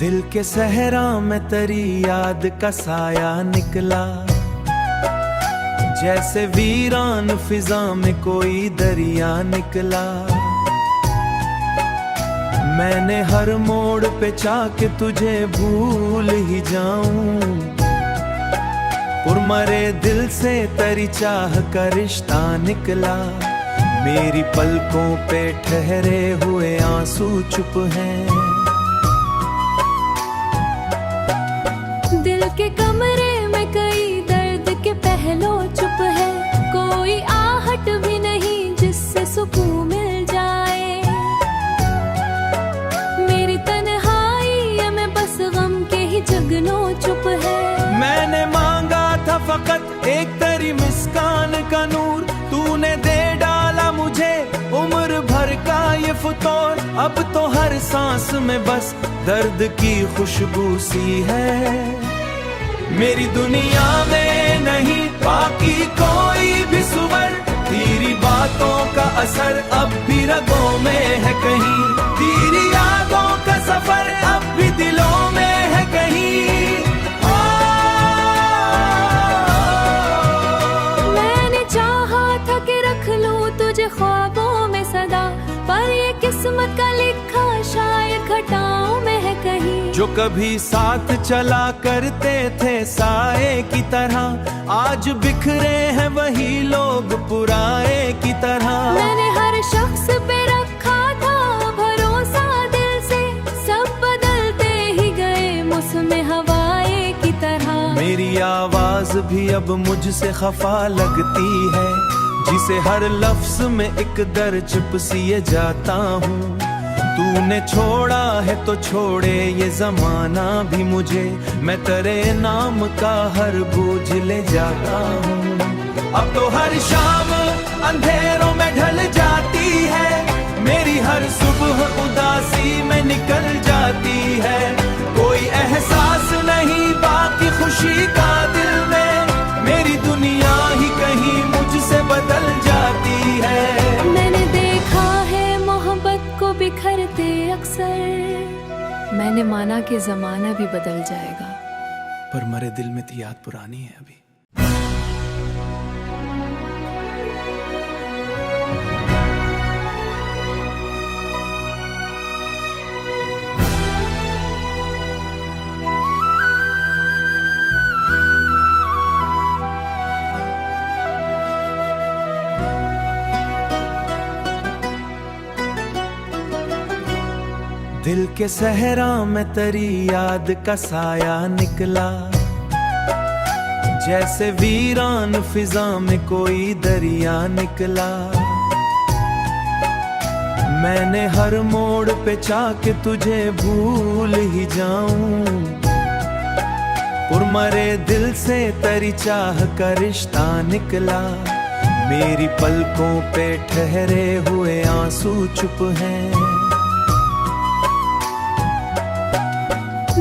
दिल के सहरा में तेरी याद का साया निकला, जैसे वीरान फिजा में कोई दरिया निकला। मैंने हर मोड़ पे चाह के तुझे भूल ही जाऊं, पुरमरे दिल से तेरी चाह का रिश्ता निकला। मेरी पलकों पे ठहरे हुए आंसू चुप हैं, दिल के कमरे में कई दर्द के पहलू चुप है। कोई आहट भी नहीं जिससे सुकून मिल जाए। मेरी तन्हाई में बस गम के ही जगनों चुप है। मैंने मांगा था फकत एक तेरी मुस्कान का नूर, तूने दे डाला मुझे उम्र भर का ये फतूर। अब तो हर सांस में बस दर्द की खुशबू सी है। मेरी दुनिया में नहीं बाकी कोई भी सुवर, तेरी बातों का असर अब भी रगों में है कहीं। तेरी यादों का सफर अब भी दिलों में है कहीं। मैंने चाहा था कि रख लूं तुझे ख्वाबों में सदा, पर ये किस्मत का लिखा शायद घटाओं में है कहीं। जो कभी साथ चला करते थे साए की तरह, आज बिखरे हैं वही लोग पुराए की तरह। मैंने हर शख्स पे रखा था भरोसा दिल से, सब बदलते ही गए मौसम हवाए की तरह। मेरी आवाज भी अब मुझसे खफा लगती है, जिसे हर लफ्ज में एक दर्द छिप सिए जाता हूँ। तूने छोड़ा है तो छोड़े ये जमाना भी मुझे, मैं तेरे नाम का हर बोझ ले जाता हूँ। अब तो हर शाम अंधेरों में ढल जाती है, मेरी हर सुबह उदासी में निकल जाती है। कोई एहसास नहीं बाकी खुशी का दिल में, मेरी दुनिया ही कहीं मुझसे बदल जाती है। मैंने देखा है मोहब्बत को बिखरते अक्सर, मैंने माना कि जमाना भी बदल जाएगा, पर मरे दिल में तो याद पुरानी है अभी। दिल के सहरा में तेरी याद का साया निकला, जैसे वीरान फिजा में कोई दरिया निकला। मैंने हर मोड़ पे चाह के तुझे भूल ही जाऊं, पुरमरे दिल से तेरी चाह का रिश्ता निकला। मेरी पलकों पे ठहरे हुए आंसू चुप हैं,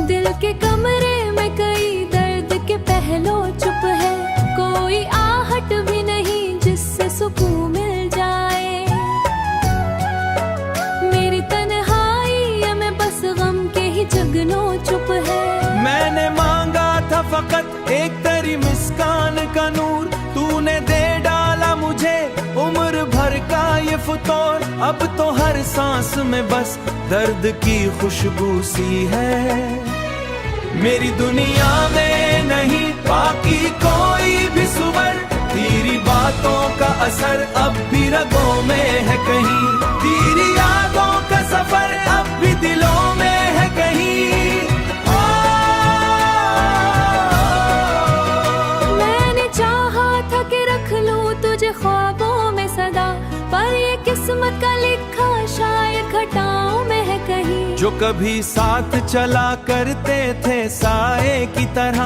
दिल के कमरे में कई दर्द के पहलू चुप है। कोई आहट भी नहीं जिससे सुकून मिल जाए। मेरी तन्हाई में बस गम के ही जगनों चुप है। मैंने मांगा था फकत एक तेरी मुस्कान का नूर, तूने दे डाला मुझे उम्र भर का ये फतूर। अब तो हर सांस में बस दर्द की खुशबू सी है। मेरी दुनिया में नहीं बाकी कोई भी सुवर, तेरी बातों का असर अब भी रगों में है कहीं। तेरी यादों का सफर अब भी दिलों में है कहीं। मैंने चाहा था कि रख लूं तुझे ख्वाबों में सदा, पर ये किस्मत का लिखा शायद घटाओं में है कहीं। जो कभी साथ चला करते थे साए की तरह,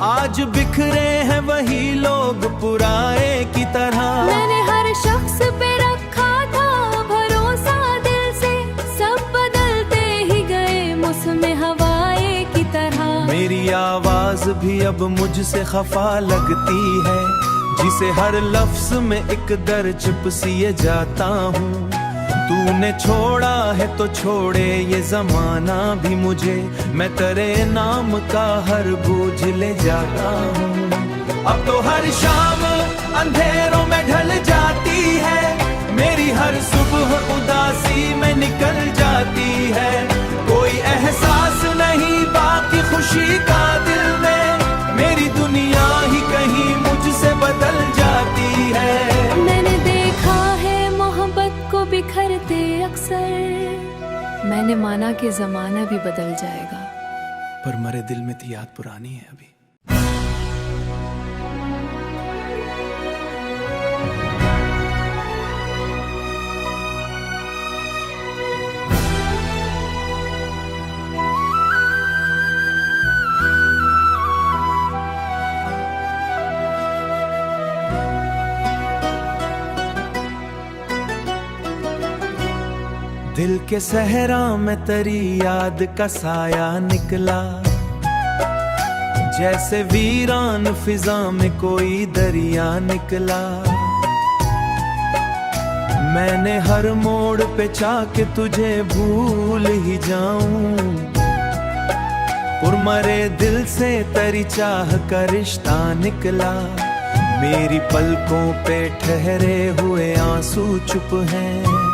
आज बिखरे हैं वही लोग पुराए की तरह। मैंने हर शख्स पे रखा था भरोसा दिल से, सब बदलते ही गए मौसम हवाए की तरह। मेरी आवाज भी अब मुझसे खफा लगती है, जिसे हर लफ्ज में एक दर्द छिप सिए जाता हूँ। तूने छोड़ा है तो छोड़े ये जमाना भी मुझे, मैं तेरे नाम का हर बोझ ले जाता हूँ। अब तो हर शाम अंधेरों में ढल जाती है, मेरी हर सुबह उदासी में निकल जाती है। कोई एहसास नहीं बाकी खुशी का दिल में, मेरी दुनिया ही कहीं मुझसे बदल जाती है। मैंने देखा है मोहब्बत को बिखरते अक्सर, मैंने माना कि जमाना भी बदल जाएगा, पर मरे दिल में थी याद पुरानी है अभी। दिल के सहरा में तेरी याद का साया निकला, जैसे वीरान फिजा में कोई दरिया निकला। मैंने हर मोड़ पे चाह के तुझे भूल ही जाऊं, पुरमरे दिल से तेरी चाह का रिश्ता निकला। मेरी पलकों पे ठहरे हुए आंसू चुप हैं,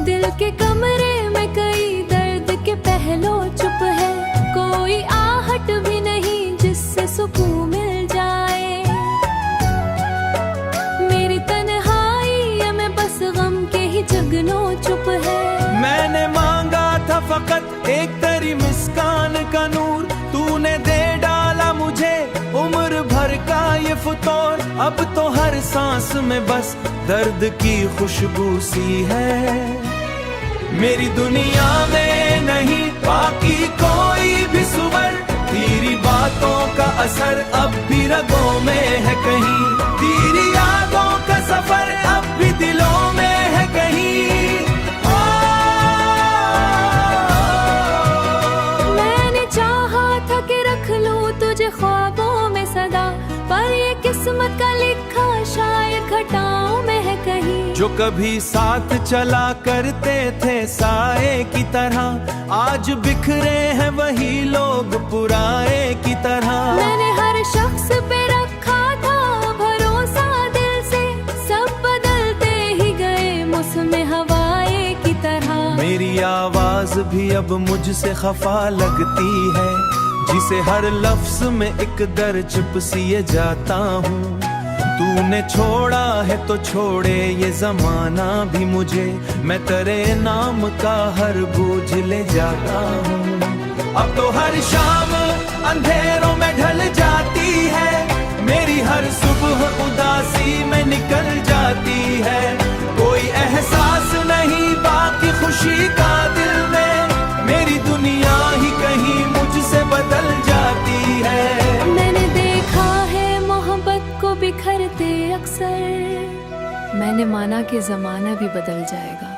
दिल के कमरे में कई दर्द के पहलू चुप है। कोई आहट भी नहीं जिससे सुकून मिल जाए, मेरी तन्हाई में बस गम के ही जगनों चुप है। मैंने मांगा था फकत एक तेरी मुस्कान का नूर, तूने दे डाला मुझे उम्र भर का ये फतूर। अब तो हर सांस में बस दर्द की खुशबू सी है, मेरी दुनिया में नहीं बाकी कोई भी सुवर। तेरी बातों का असर अब भी रगों में है कहीं, तेरी यादों का सफर अब भी दिलों में है कहीं। मैंने चाहा था कि रख लूं तुझे ख्वाबों में सदा, पर ये किस्मत का लिखा शायद घटाओं में है कहीं। जो कभी साथ चला करते थे साए की तरह, आज बिखरे हैं वही लोग पुराए की तरह। मैंने हर शख्स पे रखा था भरोसा दिल से, सब बदलते ही गए मौसम हवाए की तरह। मेरी आवाज भी अब मुझसे खफा लगती है, जिसे हर लफ्ज में एक दर्द पिए जाता हूँ। तूने छोड़ा है तो छोड़े ये जमाना भी मुझे, मैं तेरे नाम का हर बोझ ले जाता हूँ। अब तो हर शाम अंधेरों में ढल जाती है, मेरी हर सुबह उदासी में निकल जाती है। कोई एहसास नहीं बाकी खुशी का दिल में, मेरी दुनिया ही कहीं मुझसे बदल जाती है। मैंने देखा है मोहब्बत को बिखरते अक्सर, मैंने माना कि जमाना भी बदल जाएगा,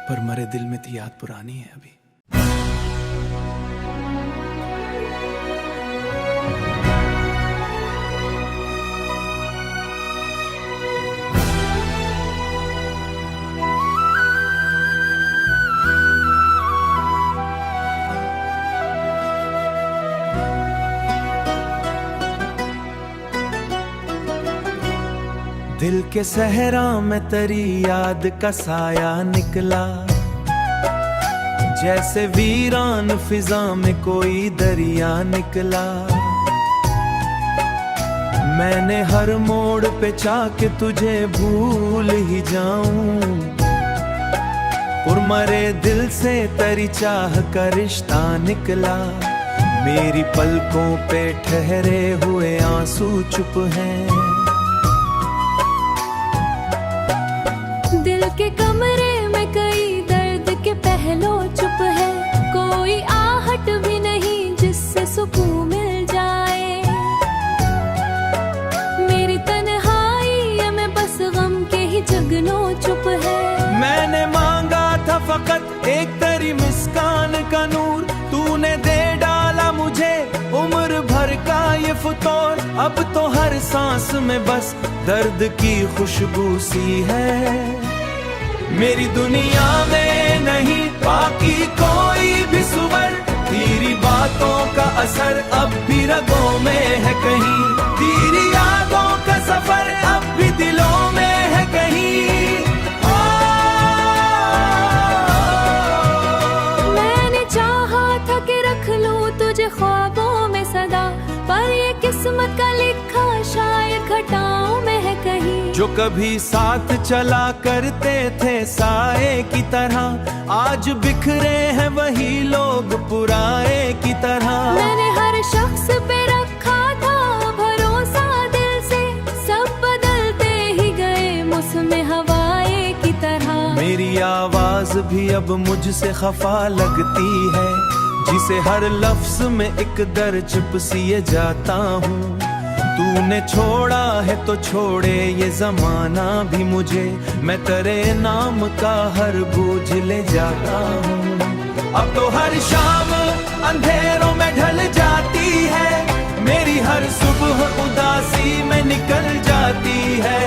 पर मरे दिल में थी याद पुरानी है अभी। दिल के सहरा में तेरी याद का साया निकला, जैसे वीरान फिजा में कोई दरिया निकला। मैंने हर मोड़ पे चाह के तुझे भूल ही जाऊं, पुरमरे दिल से तेरी चाह का रिश्ता निकला। मेरी पलकों पे ठहरे हुए आंसू चुप हैं, दिल के कमरे में कई दर्द के पहलू चुप है। कोई आहट भी नहीं जिससे सुकून मिल जाए, मेरी तन्हाई में बस गम के ही जगनों चुप है। मैंने मांगा था फकत एक तेरी मुस्कान का नूर, तूने दे डाला मुझे उम्र भर का ये फतोर, अब तो हर सांस में बस दर्द की खुशबू सी है। मेरी दुनिया में नहीं बाकी कोई भी सुवर, तेरी बातों का असर अब भी रगों में है कहीं, तेरी यादों का सफर अब भी दिलों में है कहीं। मैंने चाहा था कि रख लूं तुझे ख्वाबों में सदा, पर ये किस्मत का लिखा शायद घटाओं में है कहीं। जो कभी साथ चला करते थे साए की तरह, आज बिखरे हैं वही लोग पुराए की तरह। मैंने हर शख्स पे रखा था भरोसा दिल से, सब बदलते ही गए मौसम हवाए की तरह। मेरी आवाज भी अब मुझसे खफा लगती है, जिसे हर लफ्ज में एक दर्द सिए जाता हूँ। तूने छोड़ा है तो छोड़े ये जमाना भी मुझे, मैं तेरे नाम का हर बोझ ले जाता हूँ। अब तो हर शाम अंधेरों में ढल जाती है, मेरी हर सुबह उदासी में निकल जाती है।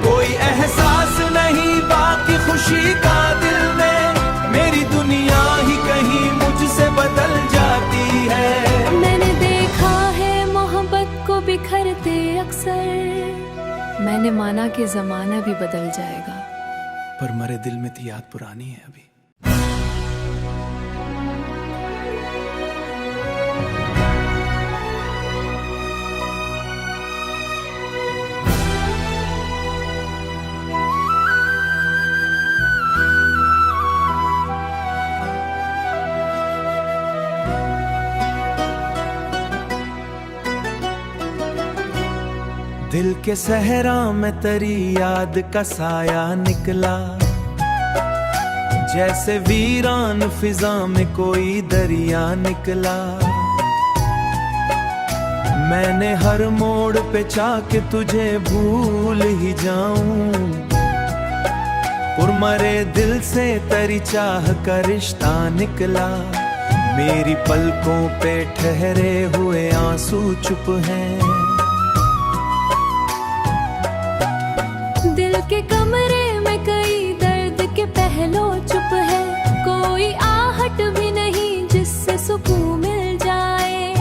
कोई एहसास नहीं बाकी खुशी का दिल में, मेरी दुनिया ही कहीं मुझसे बदल जाती है। मैंने देखा है मोहब्बत को बिखरते अक्सर, मैंने माना कि जमाना भी बदल जाएगा, पर मरे दिल में थी याद पुरानी है अभी। दिल के सहरा में तेरी याद का साया निकला, जैसे वीरान फिजा में कोई दरिया निकला। मैंने हर मोड़ पे चाह के तुझे भूल ही जाऊं, पुरमरे दिल से तेरी चाह का रिश्ता निकला। मेरी पलकों पे ठहरे हुए आंसू चुप हैं, दिल के कमरे में कई दर्द के पहलू चुप है, कोई आहट भी नहीं जिससे सुकून मिल जाए।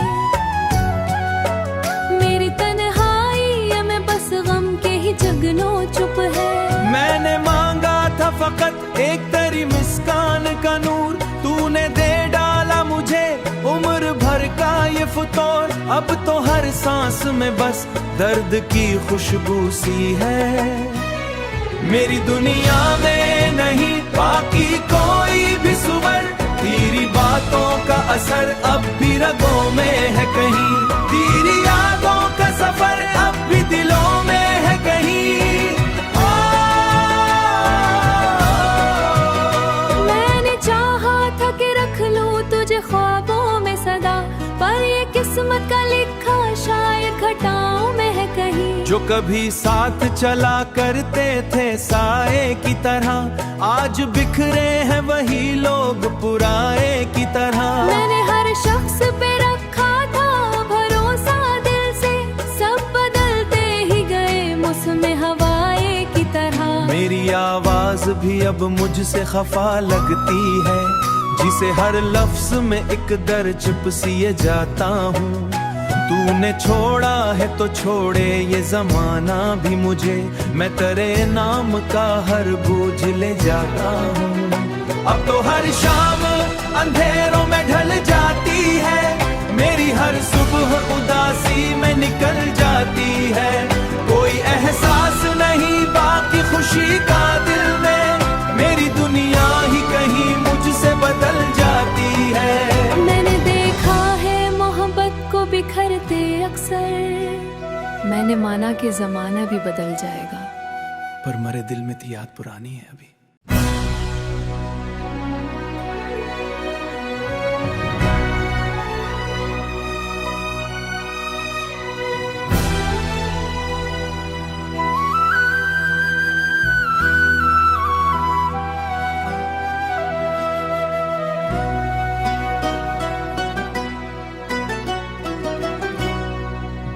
मेरी तन्हाई में बस गम के ही जगनों चुप है। मैंने मांगा था फकत एक तेरी मुस्कान का नूर, तूने दे डाला मुझे उम्र भर का ये फतोर। अब तो हर सांस में बस दर्द की खुशबू सी है। मेरी दुनिया में नहीं बाकी कोई भी सुवर, तेरी बातों का असर अब भी रगों में है कहीं, तेरी यादों का सफर अब भी दिलों में है कहीं। मैंने चाहा था कि रख लूं तुझे ख्वाबों में सदा, पर ये किस्मत का लिखा शायद घटाओं में है कहीं। जो कभी साथ चला करते थे साए की तरह, आज बिखरे हैं वही लोग पुराए की तरह। मैंने हर शख्स पे रखा था भरोसा दिल से, सब बदलते ही गए मौसम हवाए की तरह। मेरी आवाज भी अब मुझसे खफा लगती है, जिसे हर लफ्ज में एक दर्द सिए जाता हूँ। तूने छोड़ा है तो छोड़े ये जमाना भी मुझे, मैं तेरे नाम का हर बोझ ले जाता हूँ। अब तो हर शाम अंधेरों में ढल जाती है, मेरी हर सुबह उदासी में निकल जाती है। कोई एहसास नहीं बाकी खुशी का दिल में, मेरी दुनिया ही कहीं मुझसे बदल जाती है। मैंने देखा है मोहब्बत को बिखरते अक्सर, मैंने माना कि जमाना भी बदल जाएगा, पर मरे दिल में थी याद पुरानी है अभी।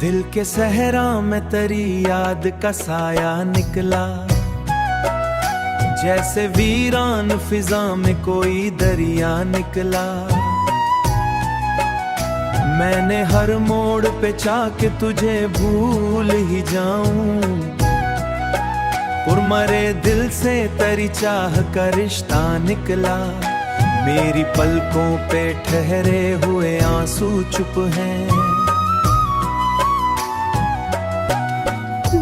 दिल के सहरा में तेरी याद का साया निकला, जैसे वीरान फिजा में कोई दरिया निकला। मैंने हर मोड़ पे चाह के तुझे भूल ही जाऊं, उर्मरे दिल से तेरी चाह का रिश्ता निकला। मेरी पलकों पे ठहरे हुए आंसू चुप हैं,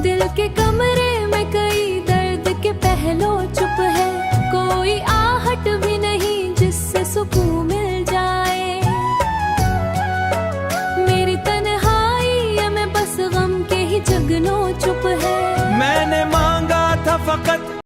दिल के कमरे में कई दर्द के पहलू चुप है, कोई आहट भी नहीं जिससे सुकून मिल जाए। मेरी तन्हाई में बस गम के ही जगनों चुप है। मैंने मांगा था फकत